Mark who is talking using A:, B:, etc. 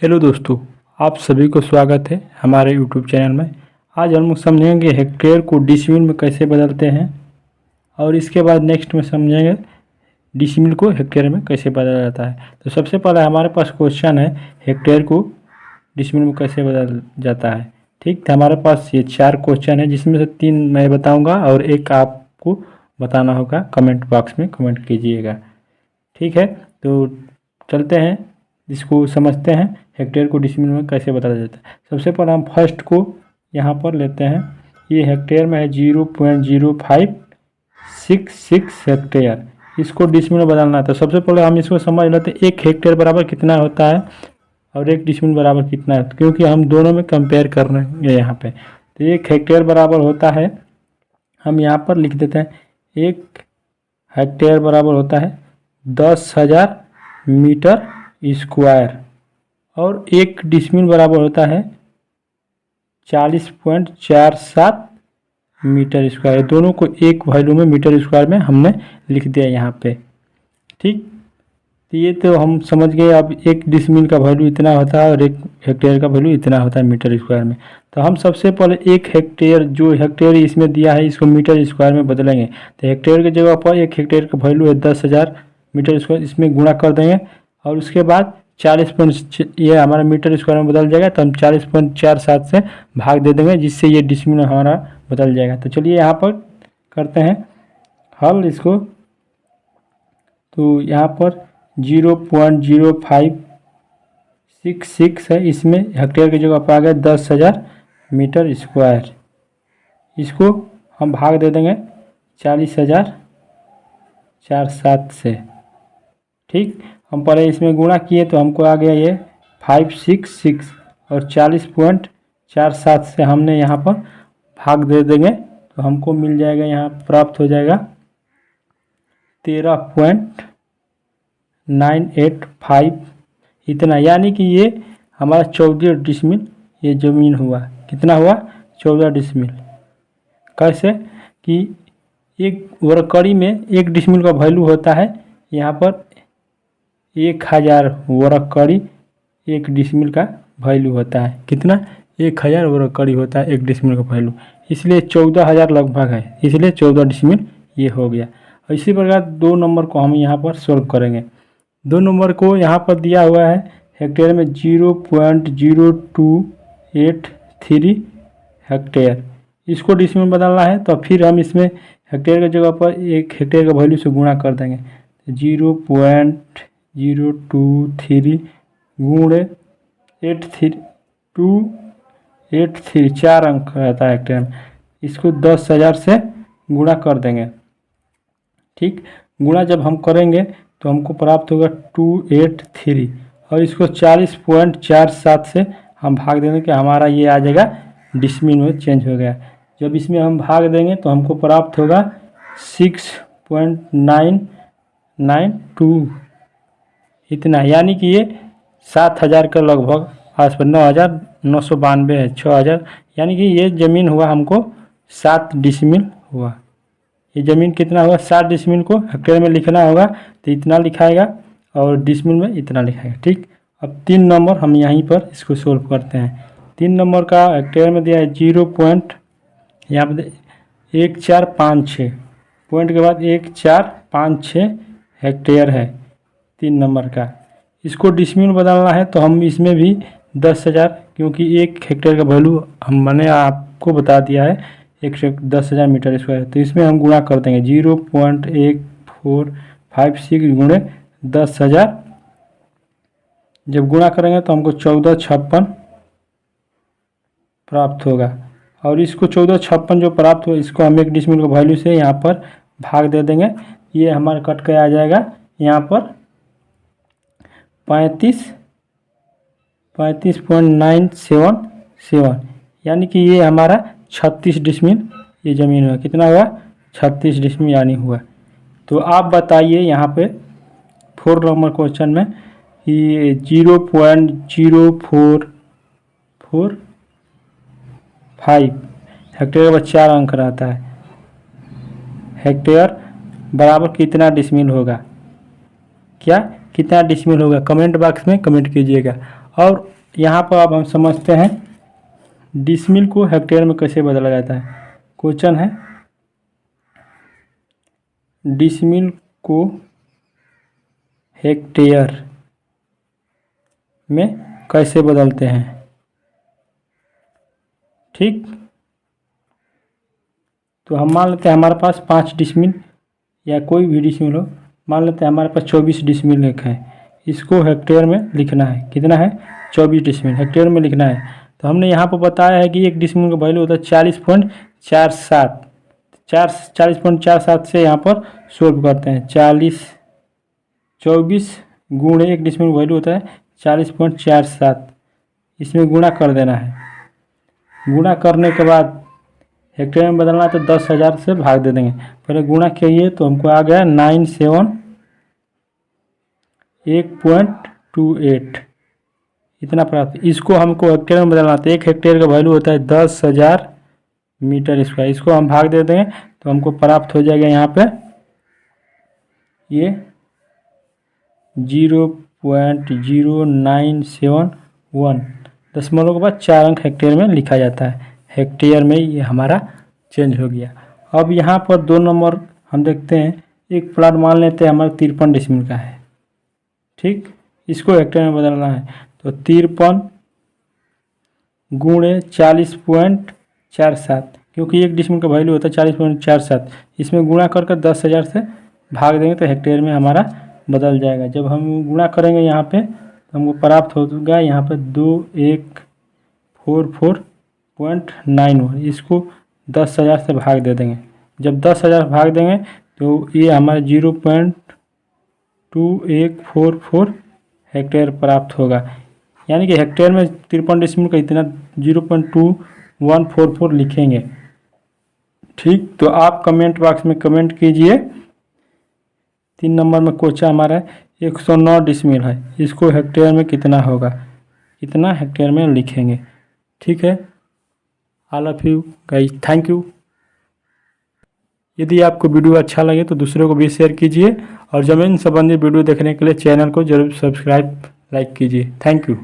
A: Hello दोस्तों, आप सभी को स्वागत है हमारे यूट्यूब चैनल में। आज हम समझेंगे हेक्टेयर को डिसिमिल में कैसे बदलते हैं और इसके बाद नेक्स्ट में समझेंगे डिसिमिल को हेक्टेयर में कैसे बदला जाता है। तो सबसे पहले हमारे पास क्वेश्चन है हेक्टेयर को डिसिमिल में कैसे बदल जाता है। ठीक, तो हमारे पास ये 4 क्वेश्चन है जिसमें से 3 मैं बताऊँगा और एक आपको बताना होगा। कमेंट बॉक्स में कमेंट कीजिएगा। ठीक है, तो चलते हैं, इसको समझते हैं हेक्टेयर को डिसिमिल में कैसे बदला जाता है। सबसे पहले हम फर्स्ट को यहाँ पर लेते हैं। ये हेक्टेयर में है 0.0566 हेक्टेयर। इसको डिसिमिल में बदलना है तो सबसे पहले हम इसको समझ लेते हैं एक हेक्टेयर बराबर कितना होता है और एक डिसिमिल बराबर कितना है, क्योंकि हम दोनों में कंपेयर कर रहे हैं यहाँ पे। तो एक हेक्टेयर बराबर होता है, हम यहाँ पर लिख देते हैं, एक हेक्टेयर बराबर होता है 10,000 मीटर स्क्वायर और एक डिसिमिल बराबर होता है 40.47 मीटर स्क्वायर। दोनों को एक वैल्यू में मीटर स्क्वायर में हमने लिख दिया यहाँ पे। ठीक, तो ये तो हम समझ गए। अब एक डिसिमिल का वैल्यू इतना होता है और एक हेक्टेयर का वैल्यू इतना होता है मीटर स्क्वायर में। तो हम सबसे पहले एक हेक्टेयर, जो हेक्टेयर इसमें दिया है, इसको मीटर स्क्वायर में बदलेंगे। तो हेक्टेयर की जगह पर एक हेक्टेयर का वैल्यू है 10,000 मीटर स्क्वायर, इसमें गुणा कर देंगे और उसके बाद 40 ये हमारा मीटर स्क्वायर में बदल जाएगा। तो हम 40.47 से भाग दे देंगे, जिससे ये डिसिमिल में हमारा बदल जाएगा। तो चलिए यहाँ पर करते हैं हल इसको। तो यहाँ पर 0.0566 है, इसमें हेक्टेयर की जगह पर आ गया 10,000 मीटर स्क्वायर। इसको हम भाग दे देंगे 40,047 से। ठीक, हम पहले इसमें गुणा किए तो हमको आ गया ये 566 और 40.47 से हमने यहाँ पर भाग दे देंगे तो हमको मिल जाएगा, यहाँ प्राप्त हो जाएगा 13.985 इतना। यानी कि ये हमारा 14 डिसिमिल ये ज़मीन हुआ। कितना हुआ? 14 डिसिमिल। कैसे कि एक वर्गकड़ी में एक डिसिमिल का वैल्यू होता है यहाँ पर 1000 वर्गकड़ी एक डिसिमिल का वैल्यू होता है। कितना? 1000 वर्गकड़ी होता है एक डिसिमिल का वैल्यू, इसलिए 14,000 लगभग है, इसलिए 14 डिसिमिल ये हो गया। इसी प्रकार 2 नंबर को हम यहाँ पर सॉल्व करेंगे। 2 नंबर को यहाँ पर दिया हुआ है हेक्टेयर में 0.0283 हेक्टेयर। इसको डिसिमिल में बदलना है तो फिर हम इसमें हेक्टेयर की जगह पर एक हेक्टेयर का वैल्यू से गुणा कर देंगे। 0.023 गुणे 283, 4 अंक रहता है हेक्टेयर में। इसको 10,000 से गुणा कर देंगे। ठीक, गुणा जब हम करेंगे तो हमको प्राप्त होगा 283 और इसको 40.47 से हम भाग देंगे कि हमारा ये आ जाएगा डिसिमिल में चेंज हो गया। जब इसमें हम भाग देंगे तो हमको प्राप्त होगा 6.992 इतना। यानी कि ये 7,000 के लगभग आसपास, 9,992 है, 6,000। यानी कि ये ज़मीन हुआ हमको 7 डिसिमिल हुआ। ये ज़मीन कितना हुआ? 7 डिसिमिल को हेक्टेयर में लिखना होगा तो इतना लिखाएगा और डिसिमिल में इतना लिखाएगा। ठीक, अब 3 नंबर हम यहीं पर इसको सोल्व करते हैं। 3 नंबर का हेक्टेयर में दिया है 0.1456, पॉइंट के बाद 1456 हेक्टेयर है 3 नंबर का। इसको डिसिमिल में बदलना है तो हम इसमें भी 10,000, क्योंकि एक हेक्टेयर का वैल्यू मैंने आपको बता दिया है 10,000 मीटर स्क्वायर, तो इसमें हम गुणा कर देंगे 0.1456 गुणे 10,000। जब गुणा करेंगे तो हमको 1456 प्राप्त होगा और इसको 1456 जो प्राप्त हो इसको हम एक डिसिमिल का वैल्यू से यहाँ पर भाग दे देंगे। ये हमारा कट के आ जाएगा यहाँ पर 35.977, यानी कि ये हमारा 36 डिसिमिल ये ज़मीन हुआ। कितना हुआ? 36 डिसिमिल यानी हुआ। तो आप बताइए यहाँ पे 4 नंबर क्वेश्चन में ये 0.0445 हेक्टेयर के बाद 4 अंक रहता है। हेक्टेयर बराबर कितना डिसिमिल होगा? क्या कितना डिसिमिल होगा? कमेंट बॉक्स में कमेंट कीजिएगा। और यहाँ पर अब हम समझते हैं डिसमिल को हेक्टेयर में कैसे बदला जाता है। क्वेश्चन है डिसमिल को हेक्टेयर में कैसे बदलते हैं। ठीक, तो हम मान लेते हैं हमारे पास 5 डिसमिल या कोई भी डिसमिल हो, मान लेते हैं हमारे पास 24 डिसमिल लिखा है। इसको हेक्टेयर में लिखना है, कितना है 24 डिसमिल हेक्टेयर में लिखना है। तो हमने यहाँ पर बताया है कि एक डिसमिल का वैल्यू होता है 40.47। 40.47 से यहाँ पर सोल्व करते हैं। 24 गुणे एक डिसमिल वैल्यू होता है 40.47, इसमें गुणा कर देना है। गुणा करने के बाद हेक्टेयर में बदलना है तो 10,000 से भाग दे देंगे। पहले गुणा किए तो हमको आ गया 97.1.28 इतना प्राप्त। इसको हमको हेक्टेयर में बदलना था। एक हेक्टेयर का वैल्यू होता है 10,000 मीटर स्क्वायर। इसको हम भाग दे देंगे तो हमको प्राप्त हो जाएगा यहाँ पे ये 0.0971 दशमलव के बाद 4 अंक हेक्टेयर में लिखा जाता है। हेक्टेयर में ये हमारा चेंज हो गया। अब यहाँ पर 2 नंबर हम देखते हैं। एक प्लाट मान लेते हैं हमारा 53 डिसमिल का है। ठीक, इसको हेक्टेयर में बदलना है तो 53 गुणे 40.47, क्योंकि एक डिसमिल का वैल्यू होता है 40.47। इसमें गुणा करके 10,000 से भाग देंगे तो हेक्टेयर में हमारा बदल जाएगा। जब हम गुणा करेंगे यहाँ पे तो हमको प्राप्त होगा यहाँ पे 2144.91। इसको 10,000 से भाग दे देंगे। जब 10,000 भाग देंगे तो ये हमारा 0.2144 हेक्टेयर प्राप्त होगा। यानी कि हेक्टेयर में 53 डिसमिल का इतना 0.2144 लिखेंगे। ठीक, तो आप कमेंट बॉक्स में कमेंट कीजिए। 3 नंबर में क्वेश्चन हमारा 109 डिसमिल है, इसको हेक्टेयर में कितना होगा, कितना हेक्टेयर में लिखेंगे। ठीक है, all of you guys, thank you. यदि आपको वीडियो अच्छा लगे तो दूसरों को भी शेयर कीजिए और ज़मीन संबंधी वीडियो देखने के लिए चैनल को जरूर सब्सक्राइब लाइक कीजिए। Thank you.